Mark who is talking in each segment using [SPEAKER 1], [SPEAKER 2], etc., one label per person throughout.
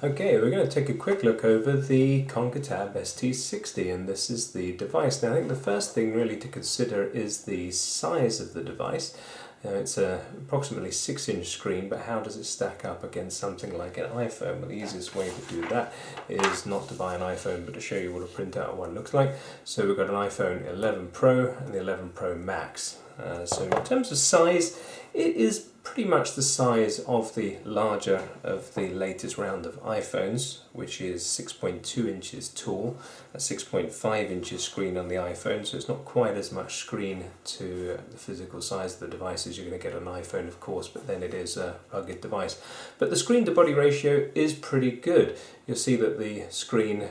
[SPEAKER 1] Okay, we're going to take a quick look over the Conker ST60, and this is the device. Now I think the first thing really to consider is the size of the device. It's a approximately 6-inch screen, but how does it stack up against something like an iPhone? Well, the easiest way to do that is not to buy an iPhone, but to show you what a printout of one looks like. So we've got an iPhone 11 Pro and the 11 Pro Max. So in terms of size, it is pretty much the size of the larger of the latest round of iPhones, which is 6.2 inches tall, a 6.5 inches screen on the iPhone, so it's not quite as much screen to the physical size of the device as you're going to get on an iPhone, of course, but then it is a rugged device. But the screen to body ratio is pretty good. You'll see that the screen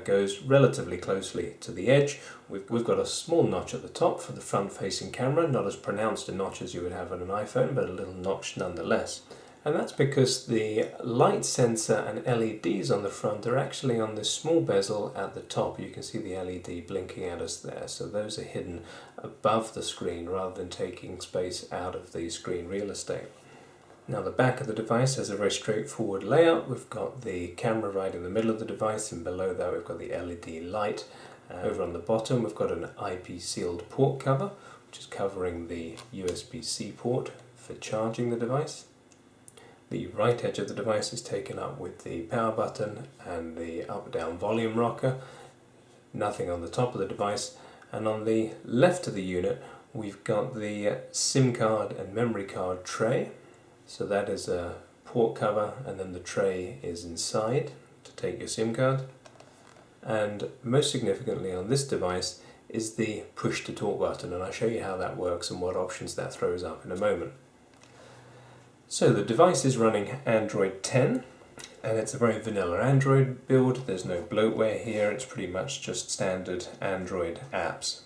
[SPEAKER 1] goes relatively closely to the edge. We've got a small notch at the top for the front-facing camera, not as pronounced a notch as you would have on an iPhone, but a little notch nonetheless. And that's because the light sensor and LEDs on the front are actually on this small bezel at the top. You can see the LED blinking at us there, so those are hidden above the screen rather than taking space out of the screen real estate. Now the back of the device has a very straightforward layout. We've got the camera right in the middle of the device, and below that we've got the LED light. Over on the bottom we've got an IP sealed port cover, which is covering the USB-C port for charging the device. The right edge of the device is taken up with the power button and the up-down volume rocker. Nothing on the top of the device. And on the left of the unit we've got the SIM card and memory card tray. So that is a port cover, and then the tray is inside to take your SIM card. And most significantly on this device is the push to talk button, and I'll show you how that works and what options that throws up in a moment. So the device is running Android 10, and it's a very vanilla Android build. There's no bloatware here, it's pretty much just standard Android apps.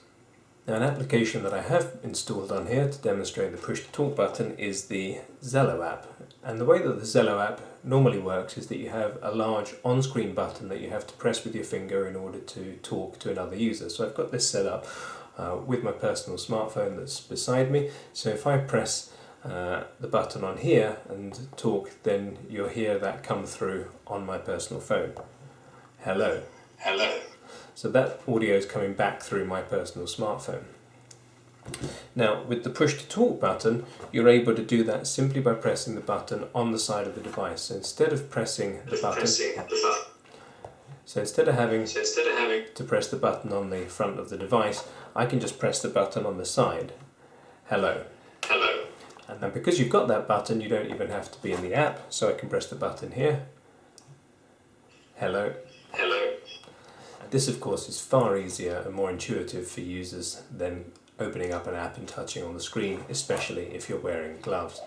[SPEAKER 1] Now, an application that I have installed on here to demonstrate the push to talk button is the Zello app. And the way that the Zello app normally works is that you have a large on-screen button that you have to press with your finger in order to talk to another user. So I've got this set up with my personal smartphone that's beside me. So if I press the button on here and talk, then you'll hear that come through on my personal phone. Hello. Hello. So that audio is coming back through my personal smartphone. Now, with the push to talk button, you're able to do that simply by pressing the button on the side of the device. So instead of pressing the button, so instead of having to press the button on the front of the device, I can just press the button on the side. Hello. Hello. And then because you've got that button, you don't even have to be in the app, so I can press the button here. Hello. Hello. This, of course, is far easier and more intuitive for users than opening up an app and touching on the screen, especially if you're wearing gloves.